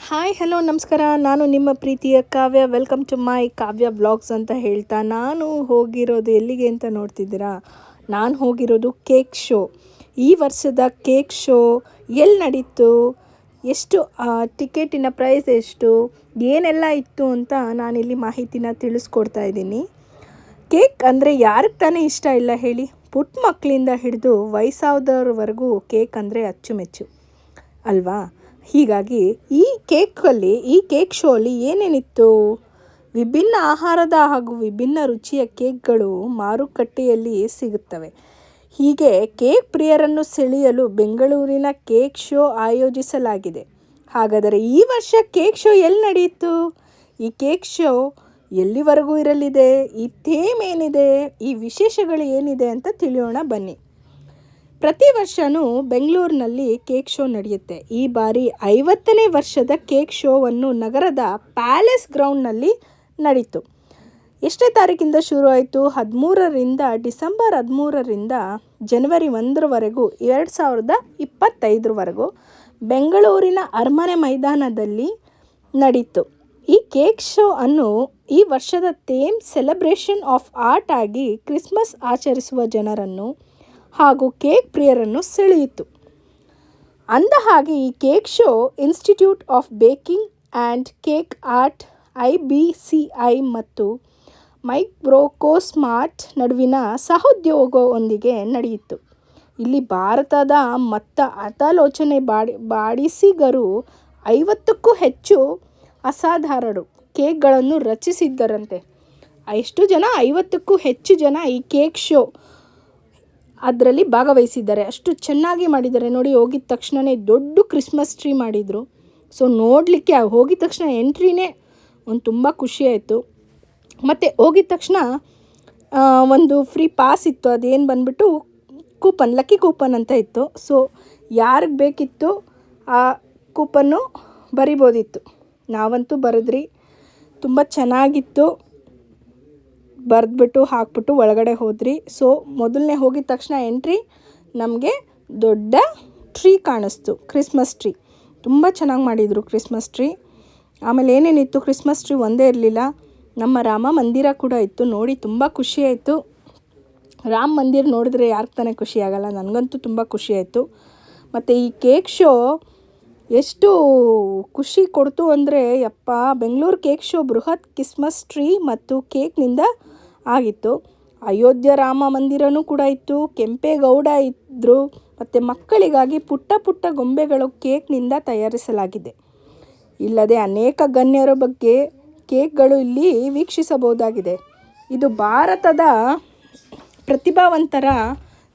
Hi hello ನಮಸ್ಕಾರ. ನಾನು ನಿಮ್ಮ ಪ್ರೀತಿಯ Kavya. Welcome to my Kavya vlogs ಅಂತ ಹೇಳ್ತಾ ನಾನು ಹೋಗಿರೋದು ಎಲ್ಲಿಗೆ ಅಂತ ನೋಡ್ತಿದ್ದೀರಾ. ನಾನು ಹೋಗಿರೋದು ಕೇಕ್ ಶೋ. ಈ ವರ್ಷದ ಕೇಕ್ ಶೋ ಎಲ್ಲಿ ನಡೀತು, ಎಷ್ಟು ಟಿಕೆಟಿನ ಪ್ರೈಸ್ ಎಷ್ಟು, ಏನೆಲ್ಲ ಇತ್ತು ಅಂತ ನಾನಿಲ್ಲಿ ಮಾಹಿತಿನ ತಿಳಿಸ್ಕೊಡ್ತಾ ಇದ್ದೀನಿ. ಕೇಕ್ ಅಂದರೆ ಯಾರಿಗೆ ತಾನೇ ಇಷ್ಟ ಇಲ್ಲ ಹೇಳಿ. ಪುಟ್ಟ ಮಕ್ಕಳಿಂದ ಹಿಡಿದು ವಯಸ್ಸಾದವ್ರವರೆಗೂ ಕೇಕ್ ಅಂದರೆ ಅಚ್ಚುಮೆಚ್ಚು ಅಲ್ವಾ. ಹೀಗಾಗಿ ಈ ಕೇಕ್ ಶೋ ಅಲ್ಲಿ ಏನೇನಿತ್ತು, ವಿಭಿನ್ನ ಆಹಾರದ ಹಾಗೂ ವಿಭಿನ್ನ ರುಚಿಯ ಕೇಕ್ಗಳು ಮಾರುಕಟ್ಟೆಯಲ್ಲಿ ಸಿಗುತ್ತವೆ. ಹೀಗೆ ಕೇಕ್ ಪ್ರಿಯರನ್ನು ಸೆಳೆಯಲು ಬೆಂಗಳೂರಿನ ಕೇಕ್ ಶೋ ಆಯೋಜಿಸಲಾಗಿದೆ. ಹಾಗಾದರೆ ಈ ವರ್ಷ ಕೇಕ್ ಶೋ ಎಲ್ಲಿ ನಡೆಯಿತು, ಈ ಕೇಕ್ ಶೋ ಎಲ್ಲಿವರೆಗೂ ಇರಲಿದೆ, ಈ ಥೀಮ್ ಏನಿದೆ, ಈ ವಿಶೇಷಗಳು ಏನಿದೆ ಅಂತ ತಿಳಿಯೋಣ ಬನ್ನಿ. ಪ್ರತಿ ವರ್ಷವೂ ಬೆಂಗಳೂರಿನಲ್ಲಿ ಕೇಕ್ ಶೋ ನಡೆಯುತ್ತೆ. ಈ ಬಾರಿ 50ನೇ ವರ್ಷದ ಕೇಕ್ ಶೋವನ್ನು ನಗರದ ಪ್ಯಾಲೇಸ್ ಗ್ರೌಂಡ್ನಲ್ಲಿ ನಡೀತು. ಎಷ್ಟನೇ ತಾರೀಕಿಂದ ಶುರು ಆಯಿತು? ಡಿಸೆಂಬರ್ 13ರಿಂದ ಜನವರಿ 1ರವರೆಗೂ 2025ರವರೆಗೂ ಬೆಂಗಳೂರಿನ ಅರಮನೆ ಮೈದಾನದಲ್ಲಿ ನಡೀತು. ಈ ಕೇಕ್ ಶೋ ಅನ್ನು ಈ ವರ್ಷದ ಥೀಮ್ ಸೆಲೆಬ್ರೇಷನ್ ಆಫ್ ಆರ್ಟ್ ಆಗಿ ಕ್ರಿಸ್ಮಸ್ ಆಚರಿಸುವ ಜನರನ್ನು ಹಾಗೂ ಕೇಕ್ ಪ್ರಿಯರನ್ನು ಸೆಳೆಯಿತು. ಅಂದಹಾಗೆ ಈ cake show institute of baking and cake art IBCI ಮತ್ತು ಮೈಕ್ರೋಕೋಸ್ಮಾರ್ಟ್ ನಡುವಿನ ಸಹೋದ್ಯೋಗದೊಂದಿಗೆ ನಡೆಯಿತು. ಇಲ್ಲಿ ಭಾರತದ ಅತಾಲೋಚನೆ ಬಾಡಿಸಿಗರು 50ಕ್ಕೂ ಹೆಚ್ಚು ಅಸಾಧಾರಣ ಕೇಕ್ಗಳನ್ನು ರಚಿಸಿದ್ದರಂತೆ. ಎಷ್ಟು ಜನ? 50ಕ್ಕೂ ಹೆಚ್ಚು ಜನ ಈ ಕೇಕ್ ಶೋ ಅದರಲ್ಲಿ ಭಾಗವಹಿಸಿದ್ದಾರೆ. ಅಷ್ಟು ಚೆನ್ನಾಗಿ ಮಾಡಿದ್ದಾರೆ ನೋಡಿ. ಹೋಗಿದ ತಕ್ಷಣವೇ ದೊಡ್ಡ ಕ್ರಿಸ್ಮಸ್ ಟ್ರೀ ಮಾಡಿದರು. ಸೊ ನೋಡಲಿಕ್ಕೆ ಹೋಗಿದ ತಕ್ಷಣ ಎಂಟ್ರಿನೇ ಒಂದು ತುಂಬ ಖುಷಿಯಾಯಿತು. ಮತ್ತು ಹೋಗಿದ ತಕ್ಷಣ ಒಂದು ಫ್ರೀ ಪಾಸ್ ಇತ್ತು. ಅದೇನು ಬಂದುಬಿಟ್ಟು ಲಕ್ಕಿ ಕೂಪನ್ ಅಂತ ಇತ್ತು. ಸೊ ಯಾರಿಗೆ ಬೇಕಿತ್ತು ಆ ಕೂಪನ್ನು ಬರಿಬೋದಿತ್ತು. ನಾವಂತೂ ಬರೆದ್ರಿ, ತುಂಬ ಚೆನ್ನಾಗಿತ್ತು. ಬರೆದ್ಬಿಟ್ಟು ಹಾಕ್ಬಿಟ್ಟು ಒಳಗಡೆ ಹೋದ್ರಿ. ಸೊ ಮೊದಲನೇ ಹೋಗಿದ ತಕ್ಷಣ ಎಂಟ್ರಿ ನಮಗೆ ದೊಡ್ಡ ಟ್ರೀ ಕಾಣಿಸ್ತು, ಕ್ರಿಸ್ಮಸ್ ಟ್ರೀ. ತುಂಬ ಚೆನ್ನಾಗಿ ಮಾಡಿದರು ಕ್ರಿಸ್ಮಸ್ ಟ್ರೀ. ಆಮೇಲೆ ಏನೇನಿತ್ತು, ಕ್ರಿಸ್ಮಸ್ ಟ್ರೀ ಒಂದೇ ಇರಲಿಲ್ಲ, ನಮ್ಮ ರಾಮ ಮಂದಿರ ಕೂಡ ಇತ್ತು. ನೋಡಿ ತುಂಬ ಖುಷಿಯಾಯಿತು. ರಾಮ ಮಂದಿರ ನೋಡಿದ್ರೆ ಯಾರಿಗೆ ತಾನೇ ಖುಷಿ ಆಗೋಲ್ಲ. ನನಗಂತೂ ತುಂಬ ಖುಷಿಯಾಯಿತು. ಮತ್ತು ಈ ಕೇಕ್ ಶೋ ಎಷ್ಟು ಖುಷಿ ಕೊಡ್ತು ಅಂದರೆ ಯಪ್ಪ. ಬೆಂಗಳೂರು ಕೇಕ್ ಶೋ ಬೃಹತ್ ಕ್ರಿಸ್ಮಸ್ ಟ್ರೀ ಮತ್ತು ಕೇಕ್ನಿಂದ ಆಗಿತ್ತು. ಅಯೋಧ್ಯ ರಾಮ ಮಂದಿರನೂ ಕೂಡ ಇತ್ತು. ಕೆಂಪೇಗೌಡ ಇದ್ದರು. ಮತ್ತು ಮಕ್ಕಳಿಗಾಗಿ ಪುಟ್ಟ ಪುಟ್ಟ ಗೊಂಬೆಗಳು ಕೇಕ್ನಿಂದ ತಯಾರಿಸಲಾಗಿದೆ. ಇಲ್ಲದೆ ಅನೇಕ ಗಣ್ಯರ ಬಗ್ಗೆ ಕೇಕ್ಗಳು ಇಲ್ಲಿ ವೀಕ್ಷಿಸಬಹುದಾಗಿದೆ. ಇದು ಭಾರತದ ಪ್ರತಿಭಾವಂತರ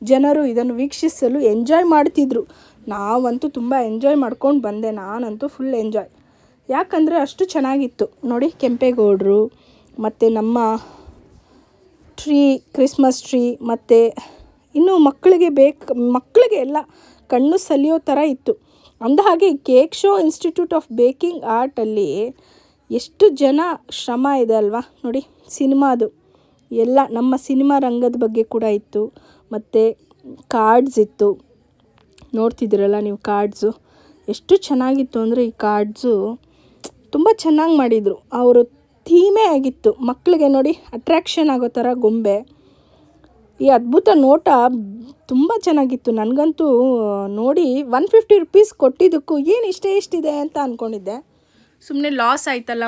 ಜನರು ಇದನ್ನು ವೀಕ್ಷಿಸಲು ಎಂಜಾಯ್ ಮಾಡ್ತಿದ್ರು. ನಾವಂತೂ ತುಂಬ ಎಂಜಾಯ್ ಮಾಡ್ಕೊಂಡು ಬಂದೆ. ನಾನಂತೂ ಫುಲ್ ಎಂಜಾಯ್. ಯಾಕಂದರೆ ಅಷ್ಟು ಚೆನ್ನಾಗಿತ್ತು ನೋಡಿ. ಕೆಂಪೇಗೌಡರು ಮತ್ತು ನಮ್ಮ ಕ್ರಿಸ್ಮಸ್ ಟ್ರೀ ಮತ್ತು ಇನ್ನು ಮಕ್ಕಳಿಗೆ ಎಲ್ಲ ಕಣ್ಣು ಸಲಿಯೋ ಥರ ಇತ್ತು. ಅಂದಹಾಗೆ cake show institute of baking ಆರ್ಟಲ್ಲಿ ಎಷ್ಟು ಜನ ಶ್ರಮ ಇದೆ ಅಲ್ವಾ ನೋಡಿ. ಸಿನಿಮಾದು ಎಲ್ಲ ನಮ್ಮ ಸಿನಿಮಾ ರಂಗದ ಬಗ್ಗೆ ಕೂಡ ಇತ್ತು. ಮತ್ತು ಕಾರ್ಡ್ಸ್ ಇತ್ತು, ನೋಡ್ತಿದ್ದೀರಲ್ಲ ನೀವು. ಕಾರ್ಡ್ಸು ಎಷ್ಟು ಚೆನ್ನಾಗಿತ್ತು ಅಂದರೆ ಈ ಕಾರ್ಡ್ಸು ತುಂಬ ಚೆನ್ನಾಗಿ ಮಾಡಿದರು. ಅವರು ಥೀಮೇ ಆಗಿತ್ತು. ಮಕ್ಕಳಿಗೆ ನೋಡಿ ಅಟ್ರ್ಯಾಕ್ಷನ್ ಆಗೋ ಥರ ಗೊಂಬೆ. ಈ ಅದ್ಭುತ ನೋಟ ತುಂಬ ಚೆನ್ನಾಗಿತ್ತು. ನನಗಂತೂ ನೋಡಿ 150 ರೂಪೀಸ್ ಕೊಟ್ಟಿದ್ದಕ್ಕೂ ಏನು ಎಷ್ಟಿದೆ ಅಂತ ಅಂದ್ಕೊಂಡಿದ್ದೆ. ಸುಮ್ಮನೆ ಲಾಸ್ ಆಯ್ತಲ್ಲ,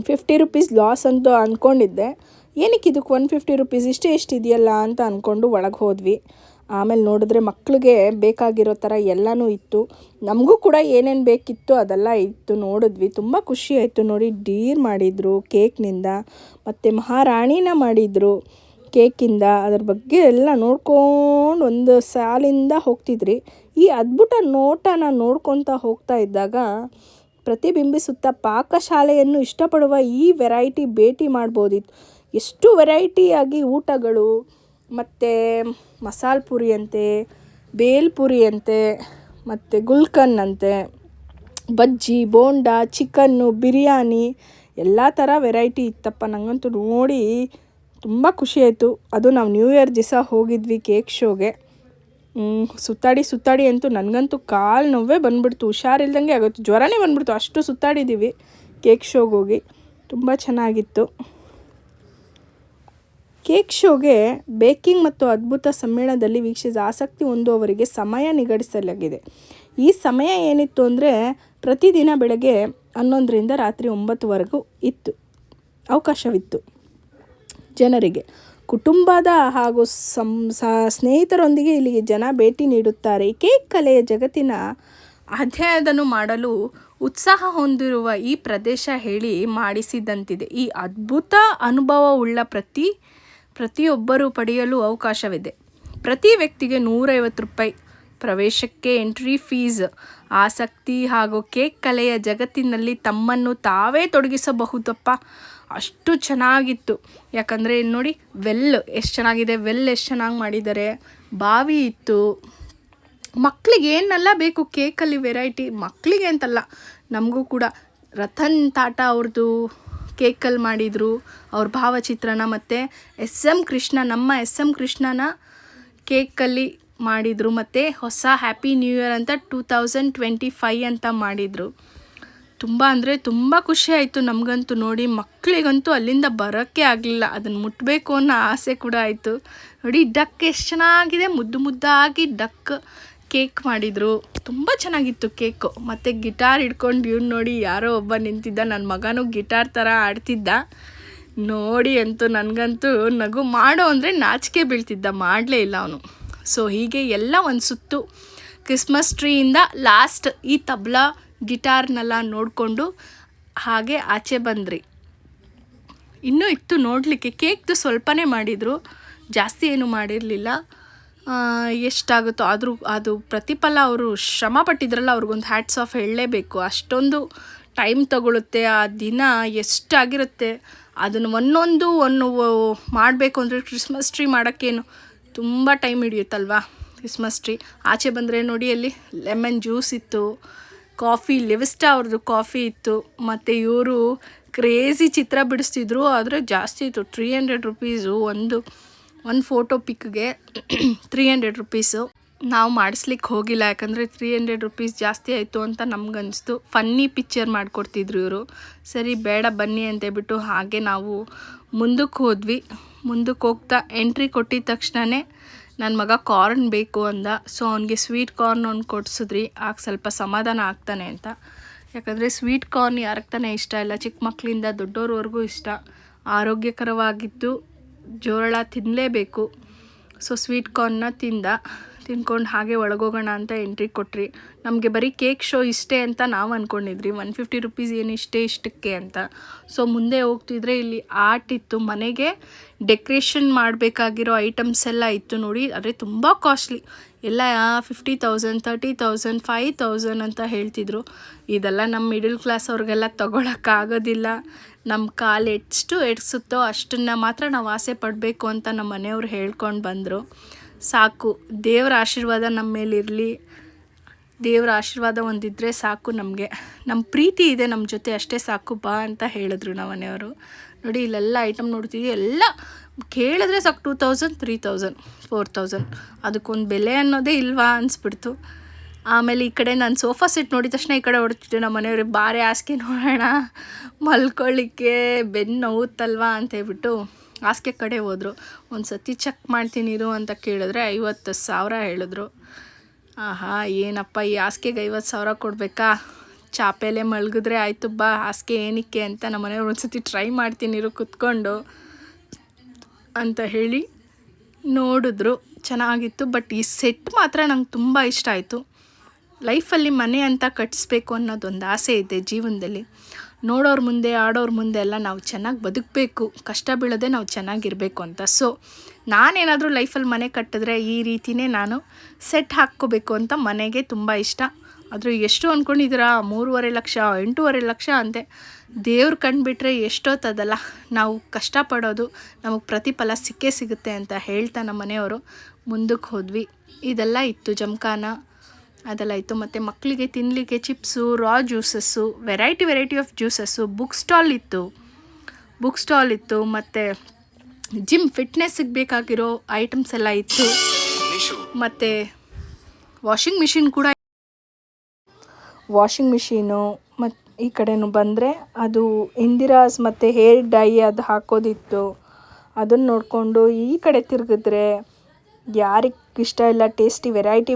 50 ರೂಪೀಸ್ ಲಾಸ್ ಅಂತ ಅಂದ್ಕೊಂಡಿದ್ದೆ. ಏನಕ್ಕೆ ಇದಕ್ಕೆ 150 ರೂಪೀಸ್ ಎಷ್ಟಿದೆಯಲ್ಲ ಅಂತ ಅಂದ್ಕೊಂಡು ಒಳಗೆ ಹೋದ್ವಿ. ಆಮೇಲೆ ನೋಡಿದ್ರೆ ಮಕ್ಕಳಿಗೆ ಬೇಕಾಗಿರೋ ಥರ ಎಲ್ಲನೂ ಇತ್ತು. ನಮಗೂ ಕೂಡ ಏನೇನು ಬೇಕಿತ್ತು ಅದೆಲ್ಲ ಇತ್ತು. ನೋಡಿದ್ವಿ, ತುಂಬ ಖುಷಿಯಾಯಿತು ನೋಡಿ. ಡೀರ್ ಮಾಡಿದರು ಕೇಕ್ನಿಂದ, ಮತ್ತು ಮಹಾರಾಣಿನ ಮಾಡಿದರು ಕೇಕಿಂದ. ಅದ್ರ ಬಗ್ಗೆ ಎಲ್ಲ ನೋಡ್ಕೊಂಡು ಒಂದು ಸಾಲಿಂದ ಹೋಗ್ತಿದ್ರಿ. ಈ ಅದ್ಭುತ ನೋಟನ ನೋಡ್ಕೊತಾ ಹೋಗ್ತಾ ಇದ್ದಾಗ ಪ್ರತಿಬಿಂಬಿಸುತ್ತಾ ಪಾಕಶಾಲೆಯನ್ನು ಇಷ್ಟಪಡುವ ಈ ವೆರೈಟಿ ಭೇಟಿ ಮಾಡ್ಬೋದಿತ್ತು. ಎಷ್ಟು ವೆರೈಟಿಯಾಗಿ ಊಟಗಳು, ಮತ್ತು ಮಸಾಲೆ ಪುರಿ ಅಂತೆ, ಬೇಲ್ ಪುರಿ ಅಂತೆ, ಮತ್ತು ಗುಲ್ಕನ್ ಅಂತೆ, ಬಜ್ಜಿ, ಬೋಂಡ, ಚಿಕನ್ನು, ಬಿರಿಯಾನಿ ಎಲ್ಲ ಥರ ವೆರೈಟಿ ಇತ್ತಪ್ಪ. ನನಗಂತೂ ನೋಡಿ ತುಂಬ ಖುಷಿಯಾಯಿತು. ಅದು ನಾವು ನ್ಯೂ ಇಯರ್ ದಿವಸ ಹೋಗಿದ್ವಿ ಕೇಕ್ ಶೋಗೆ. ಸುತ್ತಾಡಿ ಅಂತೂ ನನಗಂತೂ ಕಾಲು ನೋವೇ ಬಂದ್ಬಿಡ್ತು, ಹುಷಾರಿಲ್ದಂಗೆ ಆಗುತ್ತೆ, ಜ್ವರನೇ ಬಂದ್ಬಿಡ್ತು, ಅಷ್ಟು ಸುತ್ತಾಡಿದ್ದೀವಿ ಕೇಕ್ ಶೋಗೆ ಹೋಗಿ. ತುಂಬ ಚೆನ್ನಾಗಿತ್ತು. ಕೇಕ್ ಶೋಗೆ ಬೇಕಿಂಗ್ ಮತ್ತು ಅದ್ಭುತ ಸಮ್ಮೇಳನದಲ್ಲಿ ವೀಕ್ಷಿಸಿ ಆಸಕ್ತಿ ಹೊಂದುವವರಿಗೆ ಸಮಯ ನಿಗದಿಸಲಾಗಿದೆ. ಈ ಸಮಯ ಏನಿತ್ತು ಅಂದರೆ ಪ್ರತಿದಿನ ಬೆಳಗ್ಗೆ 11ರಿಂದ ರಾತ್ರಿ 9ವರೆಗೂ ಇತ್ತು, ಅವಕಾಶವಿತ್ತು ಜನರಿಗೆ. ಕುಟುಂಬದ ಹಾಗೂ ಸ್ನೇಹಿತರೊಂದಿಗೆ ಇಲ್ಲಿಗೆ ಜನ ಭೇಟಿ ನೀಡುತ್ತಾರೆ. ಕೇಕ್ ಕಲೆಯ ಜಗತ್ತಿನ ಅಧ್ಯಯನ ಮಾಡಲು ಉತ್ಸಾಹ ಹೊಂದಿರುವ ಈ ಪ್ರದೇಶ ಹೇಳಿ ಮಾಡಿಸಿದಂತಿದೆ. ಈ ಅದ್ಭುತ ಅನುಭವವುಳ್ಳ ಪ್ರತಿಯೊಬ್ಬರೂ ಪಡೆಯಲು ಅವಕಾಶವಿದೆ. ಪ್ರತಿ ವ್ಯಕ್ತಿಗೆ 150 ರೂಪಾಯಿ ಪ್ರವೇಶಕ್ಕೆ ಎಂಟ್ರಿ ಫೀಸ್. ಆಸಕ್ತಿ ಹಾಗೂ ಕೇಕ್ ಕಲೆಯ ಜಗತ್ತಿನಲ್ಲಿ ತಮ್ಮನ್ನು ತಾವೇ ತೊಡಗಿಸಬಹುದಪ್ಪ. ಅಷ್ಟು ಚೆನ್ನಾಗಿತ್ತು. ಯಾಕಂದರೆ ನೋಡಿ, ಎಷ್ಟು ಚೆನ್ನಾಗಿದೆ, ಎಷ್ಟು ಚೆನ್ನಾಗಿ ಮಾಡಿದ್ದಾರೆ. ಬಾವಿ ಇತ್ತು. ಮಕ್ಕಳಿಗೆ ಏನೆಲ್ಲ ಬೇಕು ಕೇಕಲ್ಲಿ ವೆರೈಟಿ, ಮಕ್ಕಳಿಗೆ ಅಂತಲ್ಲ ನಮಗೂ ಕೂಡ. ರತನ್ ಟಾಟಾ ಅವ್ರದ್ದು ಕೇಕಲ್ಲಿ ಮಾಡಿದರು, ಅವ್ರ ಭಾವಚಿತ್ರನ, ಮತ್ತು ನಮ್ಮ ಎಸ್ ಎಮ್ ಕೃಷ್ಣನ ಕೇಕಲ್ಲಿ ಮಾಡಿದರು. ಮತ್ತು ಹೊಸ ಹ್ಯಾಪಿ ನ್ಯೂ ಇಯರ್ ಅಂತ 2025 ಅಂತ ಮಾಡಿದರು. ತುಂಬ ಅಂದರೆ ತುಂಬ ಖುಷಿ ಆಯಿತು ನಮಗಂತೂ ನೋಡಿ. ಮಕ್ಕಳಿಗಂತೂ ಅಲ್ಲಿಂದ ಬರೋಕ್ಕೆ ಆಗಲಿಲ್ಲ, ಅದನ್ನು ಮುಟ್ಟಬೇಕು ಅನ್ನೋ ಆಸೆ ಕೂಡ ಆಯಿತು. ನೋಡಿ ಡಕ್ ಎಷ್ಟು ಚೆನ್ನಾಗಿದೆ, ಮುದ್ದಾಗಿ ಡಕ್ ಕೇಕ್ ಮಾಡಿದರು. ತುಂಬ ಚೆನ್ನಾಗಿತ್ತು ಕೇಕು. ಮತ್ತು ಗಿಟಾರ್ ಹಿಡ್ಕೊಂಡು ಇವ್ನು ನೋಡಿ ಯಾರೋ ಒಬ್ಬ ನಿಂತಿದ್ದ, ನನ್ನ ಮಗನೂ ಗಿಟಾರ್ ಥರ ಆಡ್ತಿದ್ದ. ನೋಡಿ ಅಂತೂ ನನಗಂತೂ ನಗು, ಮಾಡೋ ಅಂದರೆ ನಾಚಿಕೆ ಬೀಳ್ತಿದ್ದ, ಮಾಡಲೇ ಇಲ್ಲ ಅವನು. ಸೊ ಹೀಗೆ ಎಲ್ಲ ಒಂದು ಸುತ್ತು ಕ್ರಿಸ್ಮಸ್ ಟ್ರೀಯಿಂದ ಲಾಸ್ಟ್ ಈ ತಬ್ಲಾ ಗಿಟಾರ್ನೆಲ್ಲ ನೋಡಿಕೊಂಡು ಹಾಗೆ ಆಚೆ ಬಂದ್ರಿ. ಇನ್ನೂ ಇತ್ತು ನೋಡಲಿಕ್ಕೆ. ಕೇಕ್ದು ಸ್ವಲ್ಪನೇ ಮಾಡಿದರು, ಜಾಸ್ತಿ ಏನೂ ಮಾಡಿರಲಿಲ್ಲ. ಎಷ್ಟಾಗುತ್ತೋ ಆದರೂ ಅದು ಪ್ರತಿಫಲ ಅವರು ಶ್ರಮ ಪಟ್ಟಿದ್ರಲ್ಲ, ಅವ್ರಿಗೊಂದು ಹ್ಯಾಟ್ಸ್ ಆಫ್ ಹೇಳಲೇಬೇಕು. ಅಷ್ಟೊಂದು ಟೈಮ್ ತಗೊಳುತ್ತೆ, ಆ ದಿನ ಎಷ್ಟಾಗಿರುತ್ತೆ. ಅದನ್ನು ಒಂದೊಂದು ಮಾಡಬೇಕು ಅಂದರೆ ಕ್ರಿಸ್ಮಸ್ ಟ್ರೀ ಮಾಡೋಕ್ಕೇನು ತುಂಬ ಟೈಮ್ ಹಿಡಿಯುತ್ತಲ್ವ ಕ್ರಿಸ್ಮಸ್ ಟ್ರೀ. ಆಚೆ ಬಂದರೆ ನೋಡಿ ಅಲ್ಲಿ ಲೆಮನ್ ಜ್ಯೂಸ್ ಇತ್ತು, ಕಾಫಿ, ಲಿವಿಸ್ಟಾ ಅವ್ರದ್ದು ಕಾಫಿ ಇತ್ತು. ಮತ್ತು ಇವರು ಕ್ರೇಜಿ ಚಿತ್ರ ಬಿಡಿಸ್ತಿದ್ರು, ಆದರೆ ಜಾಸ್ತಿ ಇತ್ತು. 300 ರೂಪೀಸು ಒಂದು ಫೋಟೋ ಪಿಕ್ಗೆ 300 ರೂಪೀಸು. ನಾವು ಮಾಡಿಸ್ಲಿಕ್ಕೆ ಹೋಗಿಲ್ಲ, ಯಾಕಂದರೆ 300 ರೂಪೀಸ್ ಜಾಸ್ತಿ ಆಯಿತು ಅಂತ ನಮಗನ್ನಿಸ್ತು. ಫನ್ನಿ ಪಿಕ್ಚರ್ ಮಾಡಿಕೊಡ್ತಿದ್ರು ಇವರು. ಸರಿ ಬೇಡ ಬನ್ನಿ ಅಂತೇಳ್ಬಿಟ್ಟು ಹಾಗೆ ನಾವು ಮುಂದಕ್ಕೆ ಹೋದ್ವಿ. ಮುಂದಕ್ಕೆ ಹೋಗ್ತಾ ಎಂಟ್ರಿ ಕೊಟ್ಟಿದ ತಕ್ಷಣವೇ ನನ್ನ ಮಗ ಕಾರ್ನ್ ಬೇಕು ಅಂದ. ಸೊ ಅವನಿಗೆ ಸ್ವೀಟ್ ಕಾರ್ನ್ ಒಂದು ಕೊಡಿಸಿದ್ರಿ, ಆಗ ಸ್ವಲ್ಪ ಸಮಾಧಾನ ಆಗ್ತಾನೆ ಅಂತ. ಯಾಕಂದರೆ ಸ್ವೀಟ್ ಕಾರ್ನ್ ಯಾರಿಗೆ ತಾನೇ ಇಷ್ಟ ಇಲ್ಲ, ಚಿಕ್ಕ ಮಕ್ಕಳಿಂದ ದೊಡ್ಡೋರವರೆಗೂ ಇಷ್ಟ. ಆರೋಗ್ಯಕರವಾಗಿದ್ದು ಜೋಳ ತಿನ್ನಲೇಬೇಕು. ಸೊ ಸ್ವೀಟ್ ಕಾರ್ನ್ನ ತಿಂದ್ಕೊಂಡು ಹಾಗೆ ಒಳಗೋಗೋಣ ಅಂತ ಎಂಟ್ರಿ ಕೊಟ್ರಿ. ನಮಗೆ ಬರೀ ಕೇಕ್ ಶೋ ಇಷ್ಟೇ ಅಂತ ನಾವು ಅಂದ್ಕೊಂಡಿದ್ರಿ, 150 ರೂಪೀಸ್ ಏನು ಇಷ್ಟಕ್ಕೆ ಅಂತ. ಸೊ ಮುಂದೆ ಹೋಗ್ತಿದ್ರೆ ಇಲ್ಲಿ ಆರ್ಟ್ ಇತ್ತು, ಮನೆಗೆ ಡೆಕೋರೇಷನ್ ಮಾಡಬೇಕಾಗಿರೋ ಐಟಮ್ಸ್ ಎಲ್ಲ ಇತ್ತು ನೋಡಿ. ಆದರೆ ತುಂಬ ಕಾಸ್ಟ್ಲಿ, ಎಲ್ಲ 50,000, 30,000, 5,000 ಅಂತ ಹೇಳ್ತಿದ್ರು. ಇದೆಲ್ಲ ನಮ್ಮ ಮಿಡಲ್ ಕ್ಲಾಸ್ ಅವ್ರಿಗೆಲ್ಲ ತೊಗೊಳಕ್ಕಾಗೋದಿಲ್ಲ. ನಮ್ಮ ಕಾಲು ಎಷ್ಟು ಎಡ್ಸುತ್ತೋ ಅಷ್ಟನ್ನು ಮಾತ್ರ ನಾವು ಆಸೆ ಪಡಬೇಕು ಅಂತ ನಮ್ಮ ಮನೆಯವ್ರು ಹೇಳ್ಕೊಂಡು ಬಂದರು. ಸಾಕು, ದೇವರ ಆಶೀರ್ವಾದ ನಮ್ಮ ಮೇಲಿರಲಿ, ದೇವರ ಆಶೀರ್ವಾದ ಒಂದಿದ್ದರೆ ಸಾಕು ನಮಗೆ. ನಮ್ಮ ಪ್ರೀತಿ ಇದೆ ನಮ್ಮ ಜೊತೆ, ಅಷ್ಟೇ ಸಾಕು ಬಾ ಅಂತ ಹೇಳಿದ್ರು ನಮ್ಮ ಮನೆಯವರು. ನೋಡಿ ಇಲ್ಲೆಲ್ಲ ಐಟಮ್ ನೋಡ್ತಿದ್ವಿ, ಎಲ್ಲ ಕೇಳಿದ್ರೆ ಸಾಕು 2,000, 3,000, 4,000. ಅದಕ್ಕೊಂದು ಬೆಲೆ ಅನ್ನೋದೇ ಇಲ್ವಾ ಅನಿಸ್ಬಿಡ್ತು. ಆಮೇಲೆ ಈ ಕಡೆ ನಾನು ಸೋಫಾ ಸೆಟ್ ನೋಡಿದ ತಕ್ಷಣ ಈ ಕಡೆ ಹೊಡ್ತಿದ್ದೆ. ನಮ್ಮ ಮನೆಯವ್ರಿಗೆ ಬಾರೆ ಹಾಸಿಗೆ ನೋಡೋಣ, ಮಲ್ಕೊಳ್ಳಿಕ್ಕೆ ಬೆನ್ನು ನೋವುತ್ತಲ್ವಾ ಅಂತೇಳ್ಬಿಟ್ಟು ಹಾಸಿಗೆ ಕಡೆ ಹೋದರು. ಒಂದು ಸತಿ ಚೆಕ್ ಮಾಡ್ತೀನಿರು ಅಂತ ಕೇಳಿದ್ರೆ 50,000 ಹೇಳಿದ್ರು. ಆಹಾ ಏನಪ್ಪ ಈ ಹಾಸಿಗೆಗೆ 50,000 ಕೊಡಬೇಕಾ, ಚಾಪೆಲೆ ಮಲಗಿದ್ರೆ ಆಯಿತು ಬಾ, ಹಾಸಿಗೆ ಏನಕ್ಕೆ ಅಂತ ನಮ್ಮ ಮನೆಯವ್ರು ಒಂದು ಸತಿ ಟ್ರೈ ಮಾಡ್ತೀನಿರು ಕುತ್ಕೊಂಡು ಅಂತ ಹೇಳಿ ನೋಡಿದ್ರು. ಚೆನ್ನಾಗಿತ್ತು. ಬಟ್ ಈ ಸೆಟ್ ಮಾತ್ರ ನಂಗೆ ತುಂಬ ಇಷ್ಟ ಆಯಿತು. ಲೈಫಲ್ಲಿ ಮನೆ ಅಂತ ಕಟ್ಟಿಸ್ಬೇಕು ಅನ್ನೋದೊಂದು ಆಸೆ ಇದೆ ಜೀವನದಲ್ಲಿ. ನೋಡೋರ ಮುಂದೆ ಆಡೋರ ಮುಂದೆ ಎಲ್ಲ ನಾವು ಚೆನ್ನಾಗಿ ಬದುಕಬೇಕು, ಕಷ್ಟ ಬೀಳೋದೆ ನಾವು ಚೆನ್ನಾಗಿರಬೇಕು ಅಂತ. ಸೊ ನಾನೇನಾದರೂ ಲೈಫಲ್ಲಿ ಮನೆ ಕಟ್ಟಿದ್ರೆ ಈ ರೀತಿಯೇ ನಾನು ಸೆಟ್ ಹಾಕ್ಕೋಬೇಕು ಅಂತ. ಮನೆಗೆ ತುಂಬ ಇಷ್ಟ. ಆದರೂ ಎಷ್ಟು ಅಂದ್ಕೊಂಡಿದ್ದೀರಾ, 3.5 ಲಕ್ಷ, 8.5 ಲಕ್ಷ ಅಂತೆ. ದೇವ್ರು ಕಂಡುಬಿಟ್ರೆ ಎಷ್ಟೊತ್ತದಲ್ಲ, ನಾವು ಕಷ್ಟಪಡೋದು ನಮಗೆ ಪ್ರತಿಫಲ ಸಿಕ್ಕೇ ಸಿಗುತ್ತೆ ಅಂತ ಹೇಳ್ತಾ ನಮ್ಮ ಮನೆಯವರು ಮುಂದಕ್ಕೆ ಹೋದ್ವಿ. ಇದೆಲ್ಲ ಇತ್ತು, ಜಮಖಾನ ಅದೆಲ್ಲ ಇತ್ತು. ಮತ್ತು ಮಕ್ಕಳಿಗೆ ತಿನ್ನಲಿಕ್ಕೆ chips, raw juices, variety of juices, book stall ಇತ್ತು. ಮತ್ತು ಜಿಮ್ ಫಿಟ್ನೆಸ್ಸಿಗೆ ಬೇಕಾಗಿರೋ ಐಟಮ್ಸ್ ಎಲ್ಲ ಇತ್ತು. ಮತ್ತು ವಾಷಿಂಗ್ ಮಿಷಿನ್ ಕೂಡ, ವಾಷಿಂಗ್ ಮಿಷಿನು. ಮತ್ತು ಈ ಕಡೆನೂ ಬಂದರೆ ಅದು ಇಂದಿರಾಸ್ ಮತ್ತು ಹೇರ್ ಡೈ ಅದು ಹಾಕೋದಿತ್ತು. ಅದನ್ನು ನೋಡಿಕೊಂಡು ಈ ಕಡೆ ತಿರುಗಿದ್ರೆ ಯಾರಿಗೆ ಇಷ್ಟ ಇಲ್ಲ ಟೇಸ್ಟಿ,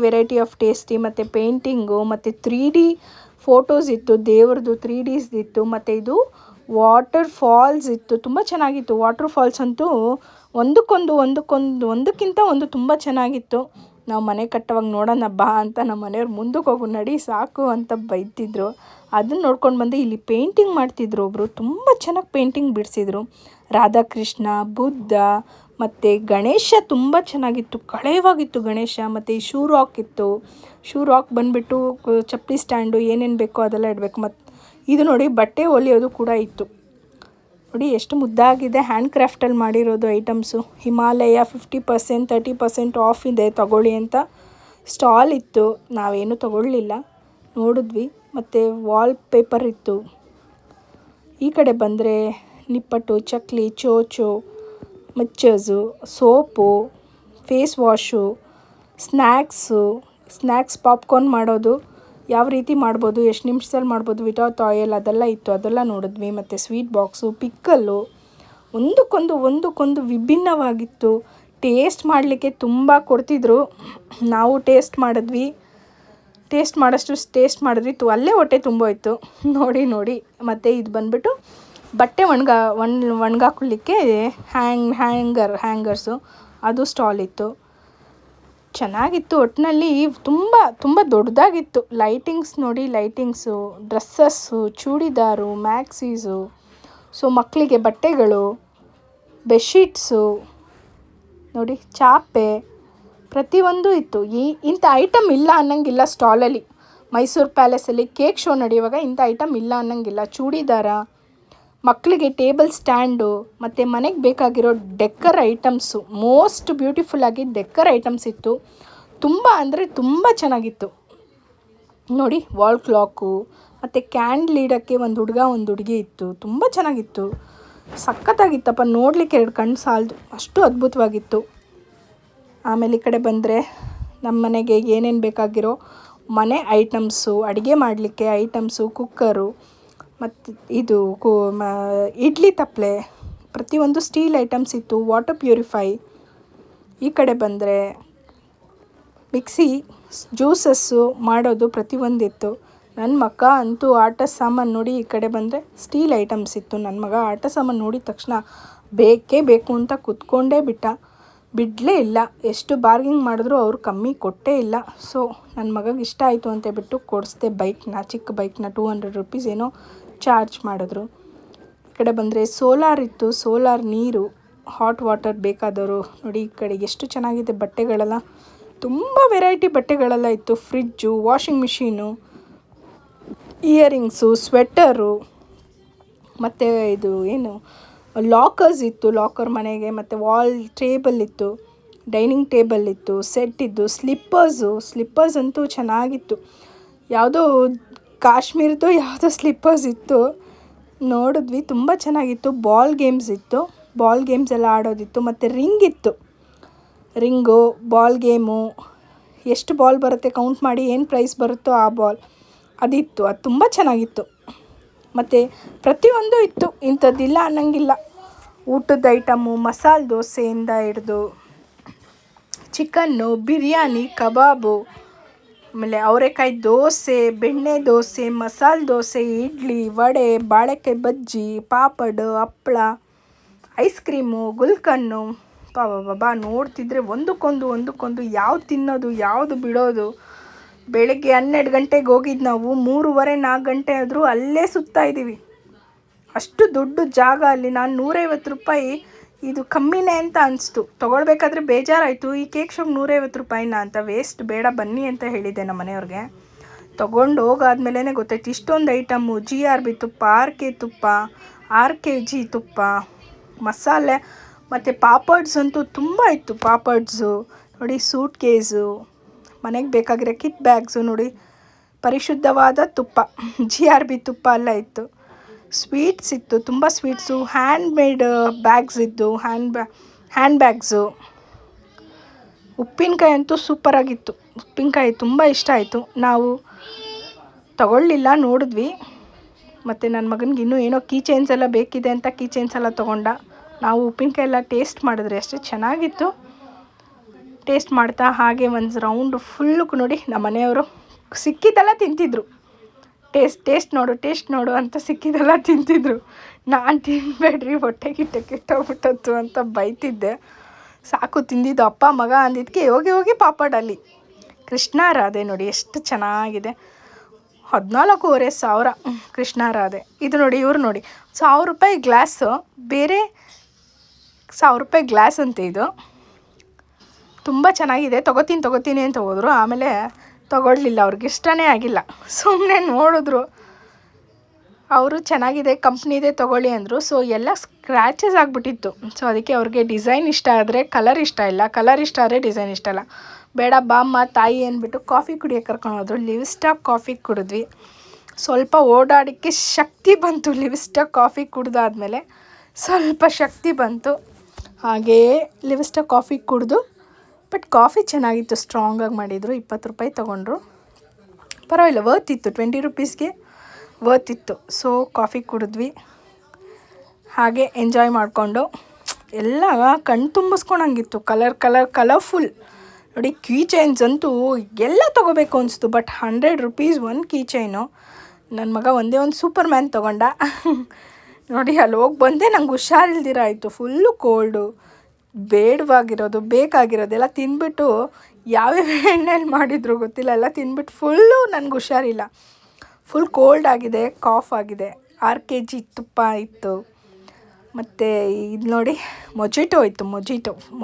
ವೆರೈಟಿ ಆಫ್ ಟೇಸ್ಟಿ ಮತ್ತು ಪೇಂಟಿಂಗು ಮತ್ತು 3D ಫೋಟೋಸ್ ಇತ್ತು, ದೇವ್ರದ್ದು 3Ds ಇತ್ತು. ಮತ್ತು ಇದು ವಾಟರ್ ಫಾಲ್ಸ್ ಇತ್ತು, ತುಂಬ ಚೆನ್ನಾಗಿತ್ತು. ವಾಟರ್ ಫಾಲ್ಸ್ ಅಂತೂ ಒಂದಕ್ಕಿಂತ ಒಂದು ತುಂಬ ಚೆನ್ನಾಗಿತ್ತು. ನಾವು ಮನೆ ಕಟ್ಟುವಾಗ ನೋಡೋಣ ಬಾ ಅಂತ ನಮ್ಮ ಮನೆಯವ್ರು ಮುಂದಕ್ಕೆ ಹೋಗು ನಡಿ ಸಾಕು ಅಂತ ಬೈತಿದ್ರು. ಅದನ್ನು ನೋಡ್ಕೊಂಡು ಬಂದು ಇಲ್ಲಿ ಪೇಂಟಿಂಗ್ ಮಾಡ್ತಿದ್ರು ಒಬ್ಬರು, ತುಂಬ ಚೆನ್ನಾಗಿ ಪೇಂಟಿಂಗ್ ಬಿಡಿಸಿದ್ರು. ರಾಧಾಕೃಷ್ಣ, ಬುದ್ಧ ಮತ್ತು ಗಣೇಶ ತುಂಬ ಚೆನ್ನಾಗಿತ್ತು, ಕಳೆವಾಗಿತ್ತು ಗಣೇಶ. ಮತ್ತು ಈ ಶೂ ರಾಕ್ ಇತ್ತು. ಶೂ ರಾಕ್ ಬಂದುಬಿಟ್ಟು ಚಪ್ಪಲಿ ಸ್ಟ್ಯಾಂಡು ಏನೇನು ಬೇಕೋ ಅದೆಲ್ಲ ಇಡಬೇಕು. ಮತ್ತು ಇದು ನೋಡಿ ಬಟ್ಟೆ ಹೊಲಿಯೋದು ಕೂಡ ಇತ್ತು. ನೋಡಿ ಎಷ್ಟು ಮುದ್ದಾಗಿದೆ, ಹ್ಯಾಂಡ್ ಕ್ರಾಫ್ಟಲ್ಲಿ ಮಾಡಿರೋದು ಐಟಮ್ಸು. ಹಿಮಾಲಯ 50% 30% ಆಫ್ ಇದೆ ತಗೊಳ್ಳಿ ಅಂತ ಸ್ಟಾಲ್ ಇತ್ತು. ನಾವೇನು ತಗೊಳ್ಳಲಿಲ್ಲ, ನೋಡಿದ್ವಿ. ಮತ್ತು ವಾಲ್ ಪೇಪರ್ ಇತ್ತು. ಈ ಕಡೆ ಬಂದರೆ ನಿಪ್ಪಟ್ಟು, ಚಕ್ಲಿ, ಚೋಚು, mixtures, soap, face wash, snacks popcorn ಮಾಡೋದು ಯಾವ ರೀತಿ ಮಾಡ್ಬೋದು, ಎಷ್ಟು ನಿಮಿಷದಲ್ಲಿ ಮಾಡ್ಬೋದು ವಿತೌಟ್ ಆಯಿಲ್, ಅದೆಲ್ಲ ಇತ್ತು, ಅದೆಲ್ಲ ನೋಡಿದ್ವಿ. ಮತ್ತು ಸ್ವೀಟ್ ಬಾಕ್ಸು, ಪಿಕ್ಕಲ್ಲು, ಒಂದಕ್ಕೊಂದು ವಿಭಿನ್ನವಾಗಿತ್ತು. ಟೇಸ್ಟ್ ಮಾಡಲಿಕ್ಕೆ ತುಂಬ ಕೊಡ್ತಿದ್ರು. ನಾವು ಟೇಸ್ಟ್ ಮಾಡಿದ್ವಿ, ಟೇಸ್ಟ್ ಮಾಡಿದ್ವಿ, ಅಲ್ಲೇ ಹೊಟ್ಟೆ ತುಂಬೋಯ್ತು ನೋಡಿ. ಮತ್ತು ಇದು ಬಂದುಬಿಟ್ಟು ಬಟ್ಟೆ ಒಣಗಾಕೊಳ್ಳಿಕ್ಕೆ ಹ್ಯಾಂಗರ್ಸು, ಅದು ಸ್ಟಾಲ್ ಇತ್ತು. ಚೆನ್ನಾಗಿತ್ತು. ಒಟ್ಟಿನಲ್ಲಿ ತುಂಬ ದೊಡ್ಡದಾಗಿತ್ತು. ಲೈಟಿಂಗ್ಸ್ ನೋಡಿ, ಲೈಟಿಂಗ್ಸು, ಡ್ರೆಸ್ಸಸ್ಸು, ಚೂಡಿದಾರು, ಮ್ಯಾಕ್ಸೀಸು, ಸೊ ಮಕ್ಕಳಿಗೆ ಬಟ್ಟೆಗಳು, ಬೆಡ್ಶೀಟ್ಸು ನೋಡಿ, ಚಾಪೆ, ಪ್ರತಿಯೊಂದು ಇತ್ತು. ಇಂಥ ಐಟಮ್ ಇಲ್ಲ ಅನ್ನೋಂಗಿಲ್ಲ ಸ್ಟಾಲಲ್ಲಿ. ಮೈಸೂರು ಪ್ಯಾಲೇಸಲ್ಲಿ ಕೇಕ್ ಶೋ ನಡೆಯುವಾಗ ಇಂಥ ಐಟಮ್ ಇಲ್ಲ ಅನ್ನೋಂಗಿಲ್ಲ. ಚೂಡಿದಾರ, ಮಕ್ಕಳಿಗೆ ಟೇಬಲ್ ಸ್ಟ್ಯಾಂಡು, ಮತ್ತು ಮನೆಗೆ ಬೇಕಾಗಿರೋ ಡೆಕ್ಕರ್ ಐಟಮ್ಸು, ಮೋಸ್ಟ್ ಬ್ಯೂಟಿಫುಲ್ಲಾಗಿ ಡೆಕ್ಕರ್ ಐಟಮ್ಸ್ ಇತ್ತು. ತುಂಬ ಅಂದರೆ ತುಂಬ ಚೆನ್ನಾಗಿತ್ತು ನೋಡಿ. ವಾಲ್ ಕ್ಲಾಕು ಮತ್ತು ಕ್ಯಾಂಡಲ್ ಇಡೋಕ್ಕೆ ಒಂದು ಹುಡುಗ ಒಂದು ಹುಡುಗಿ ಇತ್ತು, ತುಂಬ ಚೆನ್ನಾಗಿತ್ತು. ಸಖತ್ತಾಗಿತ್ತಪ್ಪ, ನೋಡಲಿಕ್ಕೆ 2 ಕಣ್ಣು ಸಾಲದು, ಅಷ್ಟು ಅದ್ಭುತವಾಗಿತ್ತು. ಆಮೇಲೆ ಈ ಕಡೆ ಬಂದರೆ ನಮ್ಮ ಮನೆಗೆ ಏನೇನು ಬೇಕಾಗಿರೋ ಮನೆ ಐಟಮ್ಸು, ಅಡುಗೆ ಮಾಡಲಿಕ್ಕೆ ಐಟಮ್ಸು, ಕುಕ್ಕರು, ಮತ್ತು ಇದು ಇಡ್ಲಿ ತಪ್ಪಲೆ, ಪ್ರತಿಯೊಂದು ಸ್ಟೀಲ್ ಐಟಮ್ಸ್ ಇತ್ತು. Water purify. ಈ ಕಡೆ ಬಂದರೆ ಮಿಕ್ಸಿ, ಜ್ಯೂಸಸ್ಸು ಮಾಡೋದು ಪ್ರತಿಯೊಂದಿತ್ತು. ನನ್ನ ಮಗ ಅಂತೂ ಆಟ ಸಾಮಾನು ನೋಡಿ, ಈ ಕಡೆ ಬಂದರೆ ಸ್ಟೀಲ್ ಐಟಮ್ಸ್ ಇತ್ತು. ನನ್ನ ಮಗ ಆಟ ಸಾಮಾನು ನೋಡಿದ ತಕ್ಷಣ ಬೇಕೇ ಬೇಕು ಅಂತ ಕೂತ್ಕೊಂಡೇ ಬಿಡಲೇ ಇಲ್ಲ. ಎಷ್ಟು ಬಾರ್ಗಿಂಗ್ ಮಾಡಿದ್ರು ಅವ್ರು ಕಮ್ಮಿ ಕೊಟ್ಟೇ ಇಲ್ಲ. ಸೊ ನನ್ನ ಮಗಗೆ ಇಷ್ಟ ಆಯಿತು ಅಂತ ಬಿಟ್ಟು ಕೊಡಿಸ್ದೆ ಚಿಕ್ಕ ಬೈಕ್ನ 200 ರೂಪೀಸ್ ಏನೋ ಚಾರ್ಜ್ ಮಾಡಿದ್ರು. ಈ ಕಡೆ ಬಂದರೆ ಸೋಲಾರ್ ಇತ್ತು, ಸೋಲಾರ್ ನೀರು, ಹಾಟ್ ವಾಟರ್ ಬೇಕಾದವರು ನೋಡಿ. ಈ ಕಡೆ ಎಷ್ಟು ಚೆನ್ನಾಗಿದೆ ಬಟ್ಟೆಗಳೆಲ್ಲ, ತುಂಬ ವೆರೈಟಿ ಬಟ್ಟೆಗಳೆಲ್ಲ ಇತ್ತು. Fridge, washing machine, earrings, sweater, ಮತ್ತು ಇದು ಏನು ಲಾಕರ್ಸ್ ಇತ್ತು, ಲಾಕರ್ ಮನೆಗೆ. ಮತ್ತು ವಾಲ್ ಟೇಬಲ್ ಇತ್ತು, ಡೈನಿಂಗ್ ಟೇಬಲ್ ಇತ್ತು, ಸೆಟ್ ಇದ್ದು. ಸ್ಲಿಪ್ಪರ್ಸ್ ಅಂತೂ ಚೆನ್ನಾಗಿತ್ತು. ಯಾವುದೋ ಕಾಶ್ಮೀರದ್ದು ಯಾವುದೋ ಸ್ಲಿಪ್ಪರ್ಸ್ ಇತ್ತು, ನೋಡಿದ್ವಿ, ತುಂಬ ಚೆನ್ನಾಗಿತ್ತು. ಬಾಲ್ ಗೇಮ್ಸ್ ಇತ್ತು, ಬಾಲ್ ಗೇಮ್ಸ್ ಎಲ್ಲ ಆಡೋದಿತ್ತು. ಮತ್ತು ರಿಂಗು, ಬಾಲ್ ಗೇಮು, ಎಷ್ಟು ಬಾಲ್ ಬರುತ್ತೆ ಕೌಂಟ್ ಮಾಡಿ ಏನು ಪ್ರೈಸ್ ಬರುತ್ತೋ ಆ ಬಾಲ್ ಅದಿತ್ತು. ಅದು ತುಂಬ ಚೆನ್ನಾಗಿತ್ತು. ಮತ್ತು ಪ್ರತಿಯೊಂದು ಇತ್ತು, ಇಂಥದ್ದಿಲ್ಲ ಅನ್ನೋಂಗಿಲ್ಲ. ಊಟದ ಐಟಮು, ಮಸಾಲೆ ದೋಸೆಯಿಂದ ಹಿಡ್ದು ಚಿಕನ್ನು, ಬಿರಿಯಾನಿ, ಕಬಾಬು, ಆಮೇಲೆ ಅವರೆಕಾಯಿ ದೋಸೆ, ಬೆಣ್ಣೆ ದೋಸೆ, ಮಸಾಲೆ ದೋಸೆ, ಇಡ್ಲಿ, ವಡೆ, ಬಾಳೆಕಾಯಿ ಬಜ್ಜಿ, ಪಾಪಡ್, ಹಪ್ಳ, ಐಸ್ ಕ್ರೀಮು, ಗುಲ್ಕನ್ನು. ಬಾಬಾ ನೋಡ್ತಿದ್ರೆ ಒಂದಕ್ಕೊಂದು ಯಾವ್ದು ತಿನ್ನೋದು ಯಾವುದು ಬಿಡೋದು. ಬೆಳಗ್ಗೆ 12 ಗಂಟೆಗೆ ಹೋಗಿದ್ದು ನಾವು 3:30-4 ಗಂಟೆ ಆದರೂ ಅಲ್ಲೇ ಸುತ್ತಾಯಿದ್ದೀವಿ. ಅಷ್ಟು ದೊಡ್ಡ ಜಾಗ ಅಲ್ಲಿ. ನಾನು 150 ರೂಪಾಯಿ ಇದು ಕಮ್ಮಿನೇ ಅಂತ ಅನಿಸ್ತು. ತೊಗೊಳ್ಬೇಕಾದ್ರೆ ಬೇಜಾರಾಯಿತು, ಈ ಕೇಕ್ ಶಾಪ್ 150 ರೂಪಾಯಿನ ಅಂತ, ವೇಸ್ಟ್ ಬೇಡ ಬನ್ನಿ ಅಂತ ಹೇಳಿದ್ದೆ ನಮ್ಮ ಮನೆಯವ್ರಿಗೆ. ತೊಗೊಂಡು ಹೋಗಾದ್ಮೇಲೆ ಗೊತ್ತಾಯ್ತು ಇಷ್ಟೊಂದು ಐಟಮ್ಮು. GRB ತುಪ್ಪ, RK ತುಪ್ಪ, RKG ತುಪ್ಪ, ಮಸಾಲೆ, ಮತ್ತು ಪಾಪಡ್ಸ್ ಅಂತೂ ತುಂಬ ಇತ್ತು. ಪಾಪಡ್ಸು ನೋಡಿ, ಸೂಟ್ ಕೇಸು, ಮನೆಗೆ ಬೇಕಾಗಿರೋ ಕಿಟ್ ಬ್ಯಾಗ್ಸು ನೋಡಿ, ಪರಿಶುದ್ಧವಾದ ತುಪ್ಪ, GRB ತುಪ್ಪ ಎಲ್ಲ ಇತ್ತು. ಸ್ವೀಟ್ಸ್ ಇತ್ತು, ತುಂಬ ಸ್ವೀಟ್ಸು, ಹ್ಯಾಂಡ್ ಮೇಡ್ ಬ್ಯಾಗ್ಸ್ ಇದ್ದು, ಹ್ಯಾಂಡ್ ಬ್ಯಾಗ್ಸು, ಉಪ್ಪಿನಕಾಯಿ ಅಂತೂ ಸೂಪರಾಗಿತ್ತು. ಉಪ್ಪಿನಕಾಯಿ ತುಂಬ ಇಷ್ಟ ಆಯಿತು. ನಾವು ತಗೊಳ್ಳಿಲ್ಲ, ನೋಡಿದ್ವಿ. ಮತ್ತು ನನ್ನ ಮಗನಿಗೆ ಇನ್ನೂ ಏನೋ ಕೀ ಚೈನ್ಸ್ ಎಲ್ಲ ಬೇಕಿದೆ ಅಂತ ಕೀ ಚೈನ್ಸ್ ಎಲ್ಲ ತೊಗೊಂಡ. ನಾವು ಉಪ್ಪಿನಕಾಯಿ ಎಲ್ಲ ಟೇಸ್ಟ್ ಮಾಡಿದ್ರೆ ಅಷ್ಟೇ ಚೆನ್ನಾಗಿತ್ತು. ಟೇಸ್ಟ್ ಮಾಡ್ತಾ ಹಾಗೆ ಒಂದು ರೌಂಡು ಫುಲ್ಲು ನೋಡಿ ನಮ್ಮ ಮನೆಯವರು ಸಿಕ್ಕಿದ್ದೆಲ್ಲ ತಿಂತಿದ್ರು. ಟೇಸ್ಟ್ ನೋಡು ಅಂತ ಸಿಕ್ಕಿದ್ದೆಲ್ಲ ತಿಂತಿದ್ರು. ನಾನು ತಿನ್ನಬೇಡ್ರಿ, ಹೊಟ್ಟೆ ಕೆಟ್ಟೋಗ್ಬಿಟ್ಟತ್ತು ಅಂತ ಬೈತಿದ್ದೆ. ಸಾಕು ತಿಂದಿದ್ದು, ಅಪ್ಪ ಮಗ ಅಂದಿದ್ದಕ್ಕೆ ಹೋಗಿ ಪಾಪಡಲ್ಲಿ ಕೃಷ್ಣ ರಾಧೆ ನೋಡಿ ಎಷ್ಟು ಚೆನ್ನಾಗಿದೆ. 14,500 ಕೃಷ್ಣ ರಾಧೆ. ಇದು ನೋಡಿ, ಇವ್ರು ನೋಡಿ 1,000 ರೂಪಾಯಿ ಗ್ಲಾಸು, ಬೇರೆ 1,000 ರೂಪಾಯಿ ಗ್ಲಾಸ್ ಅಂತೆ. ಇದು ತುಂಬ ಚೆನ್ನಾಗಿದೆ. ತೊಗೋತೀನಿ ಅಂತ ಹೋದರು. ಆಮೇಲೆ ತೊಗೊಳ್ಲಿಲ್ಲ, ಅವ್ರಿಗೆ ಇಷ್ಟನೇ ಆಗಿಲ್ಲ. ಸುಮ್ಮನೆ ನೋಡಿದ್ರು. ಅವರು ಚೆನ್ನಾಗಿದೆ, ಕಂಪ್ನಿದೇ ತೊಗೊಳ್ಳಿ ಅಂದರು. ಸೊ ಎಲ್ಲ ಸ್ಕ್ರ್ಯಾಚಸ್ ಆಗಿಬಿಟ್ಟಿತ್ತು. ಸೊ ಅದಕ್ಕೆ ಅವ್ರಿಗೆ ಡಿಸೈನ್ ಇಷ್ಟ ಆದರೆ ಕಲರ್ ಇಷ್ಟ ಇಲ್ಲ, ಕಲರ್ ಇಷ್ಟ ಆದರೆ ಡಿಸೈನ್ ಇಷ್ಟ ಇಲ್ಲ. ಬೇಡ ಬಾಮ್ಮ ತಾಯಿ ಅಂದ್ಬಿಟ್ಟು ಕಾಫಿ ಕುಡಿಯೋಕ್ಕೆ ಕರ್ಕೊಂಡು ಹೋದ್ರು. ಲಿವಿಸ್ಟಾಕ್ ಕಾಫಿ ಕುಡಿದ್ವಿ. ಸ್ವಲ್ಪ ಓಡಾಡೋಕ್ಕೆ ಶಕ್ತಿ ಬಂತು. ಲಿವಿಸ್ಟಾಕ್ ಕಾಫಿ ಕುಡ್ದಾದ್ಮೇಲೆ ಸ್ವಲ್ಪ ಶಕ್ತಿ ಬಂತು. ಹಾಗೆಯೇ ಲಿವಿಸ್ಟಾಕ್ ಕಾಫಿ ಕುಡಿದು, ಬಟ್ ಕಾಫಿ ಚೆನ್ನಾಗಿತ್ತು, ಸ್ಟ್ರಾಂಗಾಗಿ ಮಾಡಿದರು. 20 ರೂಪಾಯಿ ತೊಗೊಂಡ್ರು. ಪರವಾಗಿಲ್ಲ, ವರ್ತ್ ಇತ್ತು. 20 ರೂಪೀಸ್ಗೆ ವರ್ತ್ ಇತ್ತು. ಸೊ ಕಾಫಿ ಕುಡಿದ್ವಿ. ಹಾಗೆ ಎಂಜಾಯ್ ಮಾಡಿಕೊಂಡು ಎಲ್ಲ ಕಣ್ಣು ತುಂಬಿಸ್ಕೊಳಂಗಿತ್ತು. ಕಲರ್ಫುಲ್ ನೋಡಿ. ಕೀ ಚೈನ್ಸ್ ಅಂತೂ ಎಲ್ಲ ತೊಗೋಬೇಕು ಅನಿಸ್ತು. ಬಟ್ 100 ರೂಪೀಸ್ ಒಂದು ಕೀ ಚೈನು. ನನ್ನ ಮಗ ಒಂದೇ ಒಂದು ಸೂಪರ್ ಮ್ಯಾನ್ ತೊಗೊಂಡ. ನೋಡಿ ಅಲ್ಲಿ ಹೋಗಿ ಬಂದೆ, ನಂಗೆ ಹುಷಾರಿಲ್ದಿರ ಆಯಿತು. ಫುಲ್ಲು ಕೋಲ್ಡು, ಬೇಡವಾಗಿರೋದು ಬೇಕಾಗಿರೋದೆಲ್ಲ ತಿಂದ್ಬಿಟ್ಟು, ಯಾವ್ಯಾವ ಎಣ್ಣೆಯಲ್ಲಿ ಮಾಡಿದ್ರು ಗೊತ್ತಿಲ್ಲ, ಎಲ್ಲ ತಿಂದ್ಬಿಟ್ಟು ಫುಲ್ಲು ನನಗೆ ಹುಷಾರಿಲ್ಲ. ಫುಲ್ ಕೋಲ್ಡ್ ಆಗಿದೆ, ಕಾಫ್ ಆಗಿದೆ. 6 kg ತುಪ್ಪ ಇತ್ತು. ಮತ್ತು ಇದು ನೋಡಿ ಮೊಜಿಟೋ ಇತ್ತು.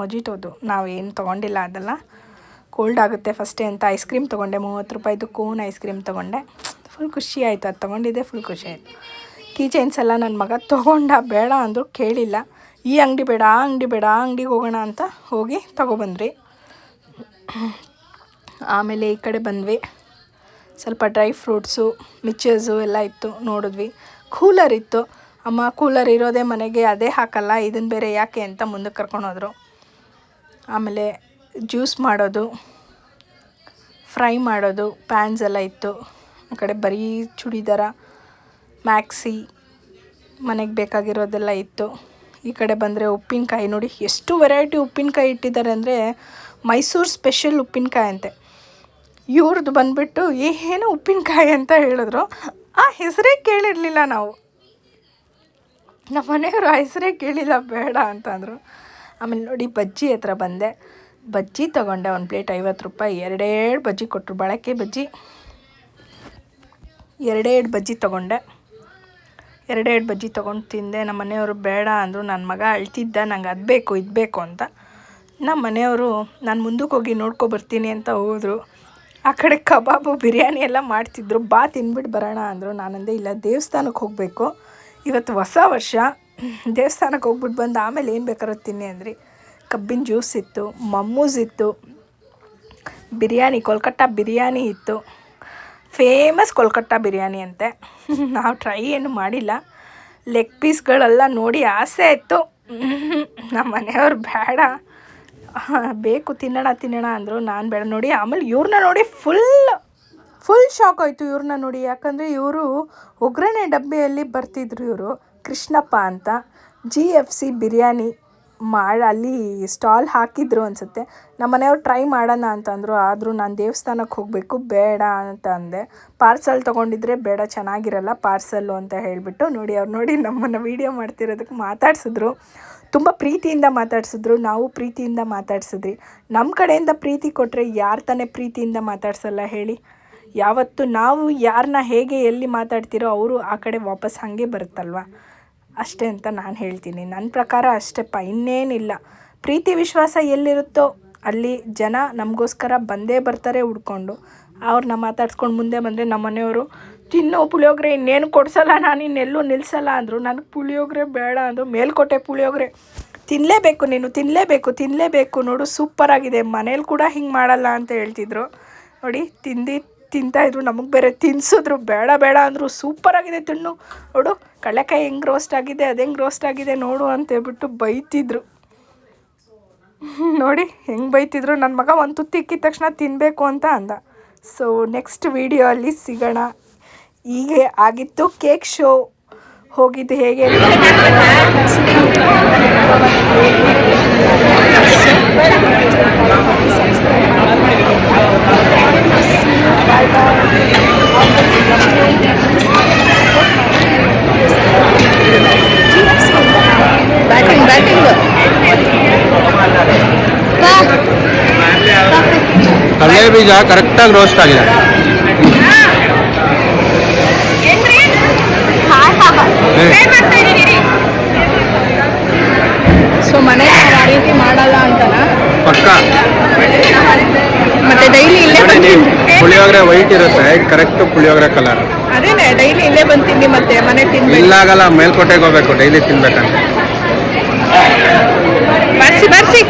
ಮೊಜಿಟೋದು ನಾವೇನು ತೊಗೊಂಡಿಲ್ಲ, ಅದೆಲ್ಲ ಕೋಲ್ಡ್ ಆಗುತ್ತೆ ಫಸ್ಟೇ ಅಂತ ಐಸ್ ಕ್ರೀಮ್ ತೊಗೊಂಡೆ. 30 ರೂಪಾಯಿದು ಕೋನ್ ಐಸ್ ಕ್ರೀಮ್ ತೊಗೊಂಡೆ. ಫುಲ್ ಖುಷಿ ಆಯಿತು. ಅದು ತೊಗೊಂಡಿದ್ದೆ ಫುಲ್ ಖುಷಿ ಆಯಿತು. ಕೀ ಚೈನ್ಸ್ ಎಲ್ಲ ನನ್ನ ಮಗ ತೊಗೊಂಡ. ಬೇಡ ಅಂದರು, ಕೇಳಿಲ್ಲ. ಈ ಅಂಗಡಿ ಬೇಡ, ಆ ಅಂಗಡಿಗೆ ಹೋಗೋಣ ಅಂತ ಹೋಗಿ ತೊಗೊಬಂದ್ರಿ. ಆಮೇಲೆ ಈ ಕಡೆ ಬಂದ್ವಿ. ಸ್ವಲ್ಪ ಡ್ರೈ ಫ್ರೂಟ್ಸು, ಮಿಕ್ಚರ್ಸು ಎಲ್ಲ ಇತ್ತು, ನೋಡಿದ್ವಿ. ಕೂಲರ್ ಇತ್ತು. ಅಮ್ಮ ಕೂಲರ್ ಇರೋದೇ ಮನೆಗೆ, ಅದೇ ಹಾಕಲ್ಲ, ಇದನ್ನು ಬೇರೆ ಯಾಕೆ ಅಂತ ಮುಂದಕ್ಕೆ ಕರ್ಕೊಂಡೋದ್ರು. ಆಮೇಲೆ ಜ್ಯೂಸ್ ಮಾಡೋದು, ಫ್ರೈ ಮಾಡೋದು ಪ್ಯಾನ್ಸ್ ಎಲ್ಲ ಇತ್ತು. ಆ ಕಡೆ ಬರೀ ಚೂಡಿದಾರ, ಮ್ಯಾಕ್ಸಿ, ಮನೆಗೆ ಬೇಕಾಗಿರೋದೆಲ್ಲ ಇತ್ತು. ಈ ಕಡೆ ಬಂದರೆ ಉಪ್ಪಿನಕಾಯಿ ನೋಡಿ, ಎಷ್ಟು ವೆರೈಟಿ ಉಪ್ಪಿನಕಾಯಿ ಇಟ್ಟಿದ್ದಾರೆ ಅಂದರೆ ಮೈಸೂರು ಸ್ಪೆಷಲ್ ಉಪ್ಪಿನಕಾಯಿ ಅಂತೆ. ಇವ್ರದ್ದು ಬಂದುಬಿಟ್ಟು ಏನು ಉಪ್ಪಿನಕಾಯಿ ಅಂತ ಹೇಳಿದ್ರು. ಆ ಹೆಸರೇ ಕೇಳಿರಲಿಲ್ಲ ನಾವು. ನಮ್ಮ ಮನೆಯವರು ಆ ಹೆಸರೇ ಕೇಳಿಲ್ಲ, ಬೇಡ ಅಂತಂದರು. ಆಮೇಲೆ ನೋಡಿ ಬಜ್ಜಿ ಹತ್ರ ಬಂದೆ. ಬಜ್ಜಿ ತೊಗೊಂಡೆ. ಒಂದು ಪ್ಲೇಟ್ 50 ರೂಪಾಯಿ. 2 ಬಜ್ಜಿ ಕೊಟ್ಟರು, ಬಳಕೆ ಬಜ್ಜಿ. 2 ಬಜ್ಜಿ ತೊಗೊಂಡೆ. 2 ಬಜ್ಜಿ ತೊಗೊಂಡು ತಿಂದೆ. ನಮ್ಮ ಮನೆಯವರು ಬೇಡ ಅಂದರು. ನನ್ನ ಮಗ ಅಳ್ತಿದ್ದ, ನಂಗೆ ಅದು ಬೇಕು ಇದು ಬೇಕು ಅಂತ. ನಮ್ಮ ಮನೆಯವರು ನಾನು ಮುಂದಕ್ಕೆ ಹೋಗಿ ನೋಡ್ಕೊಬರ್ತೀನಿ ಅಂತ ಹೋದರು. ಆ ಕಡೆ ಕಬಾಬು, ಬಿರಿಯಾನಿ ಎಲ್ಲ ಮಾಡ್ತಿದ್ರು. ಬಾ ತಿಂದ್ಬಿಟ್ಟು ಬರೋಣ ಅಂದರು. ನಾನಂದೆ ಇಲ್ಲ, ದೇವಸ್ಥಾನಕ್ಕೆ ಹೋಗಬೇಕು, ಇವತ್ತು ಹೊಸ ವರ್ಷ, ದೇವಸ್ಥಾನಕ್ಕೆ ಹೋಗ್ಬಿಟ್ಟು ಬಂದು ಆಮೇಲೆ ಏನು ಬೇಕಾದ್ರೂ ತಿನ್ನಿ ಅಂದ್ರಿ. ಕಬ್ಬಿನ ಜ್ಯೂಸ್ ಇತ್ತು, ಮಮ್ಮೂಸ್ ಇತ್ತು, ಬಿರಿಯಾನಿ, ಕೋಲ್ಕತ್ತಾ ಬಿರಿಯಾನಿ ಇತ್ತು. ಫೇಮಸ್ ಕೋಲ್ಕತ್ತಾ ಬಿರಿಯಾನಿ ಅಂತೆ. ನಾವು ಟ್ರೈ ಏನು ಮಾಡಿಲ್ಲ. ಲೆಗ್ ಪೀಸ್ಗಳೆಲ್ಲ ನೋಡಿ ಆಸೆ ಇತ್ತು. ನಮ್ಮ ಮನೆಯವ್ರು ಬೇಡ, ಬೇಕು ತಿನ್ನೋಣ ಅಂದರು. ನಾನು ಬೇಡ. ನೋಡಿ ಆಮೇಲೆ ಇವ್ರನ್ನ ನೋಡಿ ಫುಲ್ ಶಾಕ್ ಆಯಿತು ಇವ್ರನ್ನ ನೋಡಿ. ಯಾಕಂದರೆ ಇವರು ಒಗ್ಗರಣೆ ಡಬ್ಬಿಯಲ್ಲಿ ಬರ್ತಿದ್ರು. ಇವರು ಕೃಷ್ಣಪ್ಪ ಅಂತ GFC ಬಿರಿಯಾನಿ ಅಲ್ಲಿ ಸ್ಟಾಲ್ ಹಾಕಿದ್ರು ಅನಿಸುತ್ತೆ. ನಮ್ಮ ಮನೆಯವ್ರು ಟ್ರೈ ಮಾಡೋಣ ಅಂತಂದರು. ಆದರೂ ನಾನು ದೇವಸ್ಥಾನಕ್ಕೆ ಹೋಗಬೇಕು, ಬೇಡ ಅಂತ ಅಂದೆ. ಪಾರ್ಸಲ್ ತೊಗೊಂಡಿದ್ರೆ ಬೇಡ, ಚೆನ್ನಾಗಿರಲ್ಲ ಪಾರ್ಸಲ್ಲು ಅಂತ ಹೇಳಿಬಿಟ್ಟು ನೋಡಿ ಅವ್ರು ನೋಡಿ ನಮ್ಮನ್ನು ವೀಡಿಯೋ ಮಾಡ್ತಿರೋದಕ್ಕೆ ಮಾತಾಡ್ಸಿದ್ರು. ತುಂಬ ಪ್ರೀತಿಯಿಂದ ಮಾತಾಡ್ಸಿದ್ರು. ನಾವು ಪ್ರೀತಿಯಿಂದ ಮಾತಾಡ್ಸಿದ್ರಿ. ನಮ್ಮ ಕಡೆಯಿಂದ ಪ್ರೀತಿ ಕೊಟ್ಟರೆ ಯಾರು ತಾನೇ ಪ್ರೀತಿಯಿಂದ ಮಾತಾಡ್ಸಲ್ಲ ಹೇಳಿ. ಯಾವತ್ತು ನಾವು ಯಾರನ್ನ ಹೇಗೆ ಎಲ್ಲಿ ಮಾತಾಡ್ತಿರೋ ಅವರು ಆ ಕಡೆ ವಾಪಸ್ ಹಾಗೆ ಬರುತ್ತಲ್ವ, ಅಷ್ಟೇ ಅಂತ ನಾನು ಹೇಳ್ತೀನಿ. ನನ್ನ ಪ್ರಕಾರ ಅಷ್ಟೇಪ್ಪ, ಇನ್ನೇನಿಲ್ಲ. ಪ್ರೀತಿ ವಿಶ್ವಾಸ ಎಲ್ಲಿರುತ್ತೋ ಅಲ್ಲಿ ಜನ ನಮಗೋಸ್ಕರ ಬಂದೇ ಬರ್ತಾರೆ ಹುಡ್ಕೊಂಡು. ಅವ್ರನ್ನ ಮಾತಾಡ್ಸ್ಕೊಂಡು ಮುಂದೆ ಬಂದರೆ ನಮ್ಮ ಮನೆಯವರು ತಿನ್ನೋ ಪುಳಿಯೋಗರೆ ಇನ್ನೇನು ಕೊಡಿಸಲ್ಲ, ನಾನು ಇನ್ನೆಲ್ಲೂ ನಿಲ್ಲಿಸಲ್ಲ ಅಂದರು. ನನಗೆ ಪುಳಿಯೋಗರೆ ಬೇಡ ಅಂದರು. ಮೇಲ್ಕೋಟೆ ಪುಳಿಯೋಗರೆ ನೀನು ತಿನ್ನಲೇಬೇಕು ನೋಡು, ಸೂಪರಾಗಿದೆ, ಮನೇಲಿ ಕೂಡ ಹಿಂಗೆ ಮಾಡಲ್ಲ ಅಂತ ಹೇಳ್ತಿದ್ರು. ನೋಡಿ ತಿಂತಾಯಿದ್ರು. ನಮಗೆ ಬೇರೆ ತಿನ್ಸಿದ್ರು. ಬೇಡ ಅಂದರು. ಸೂಪರಾಗಿದೆ, ತಿನ್ನು ನೋಡು, ಕಡಲೆಕಾಯಿ ಹೆಂಗೆ ರೋಸ್ಟ್ ಆಗಿದೆ, ಅದು ಹೆಂಗೆ ರೋಸ್ಟ್ ಆಗಿದೆ ನೋಡು ಅಂತ ಹೇಳ್ಬಿಟ್ಟು ಬೈತಿದ್ರು. ನೋಡಿ ಹೆಂಗೆ ಬೈತಿದ್ರು. ನನ್ನ ಮಗ ಒಂದು ತುತ್ತು ಇಕ್ಕಿದ ತಕ್ಷಣ ತಿನ್ನಬೇಕು ಅಂತ ಅಂದ. ಸೊ ನೆಕ್ಸ್ಟ್ ವಿಡಿಯೋ ಅಲ್ಲಿ ಸಿಗೋಣ. ಹೀಗೆ ಆಗಿತ್ತು ಕೇಕ್ ಶೋ. ಹೋಗಿದ್ದು ಹೇಗೆ ಕಡಲೆ ಬೀಜ ಕರೆಕ್ಟಾಗಿ ರೋಸ್ಟ್ ಆಗಿದೆ. ಸೊ ಮನೆ ಆ ರೀತಿ ಮಾಡಲ್ಲ ಅಂತನಾ? ಪಕ್ಕ. ಮತ್ತೆ ಡೈಲಿ ಇಲ್ಲೇ ಪುಳಿಯೋಗರೆ ವೈಟ್ ಇರುತ್ತೆ, ಕರೆಕ್ಟ್ ಪುಳಿಯೋಗರೆ ಕಲರ್. ಅದೇನೆ ಡೈಲಿ ಇಲ್ಲೇ ಬಂದು ತಿನ್ನಿ, ಮತ್ತೆ ಮನೆ ತಿನ್ಬೇಕು. ಇಲ್ಲಾಗಲ್ಲ, ಮೇಲ್ಕೋಟೆಗೆ ಹೋಗ್ಬೇಕು ಡೈಲಿ ತಿನ್ಬೇಕಂತ. ಬರ್ಸಿ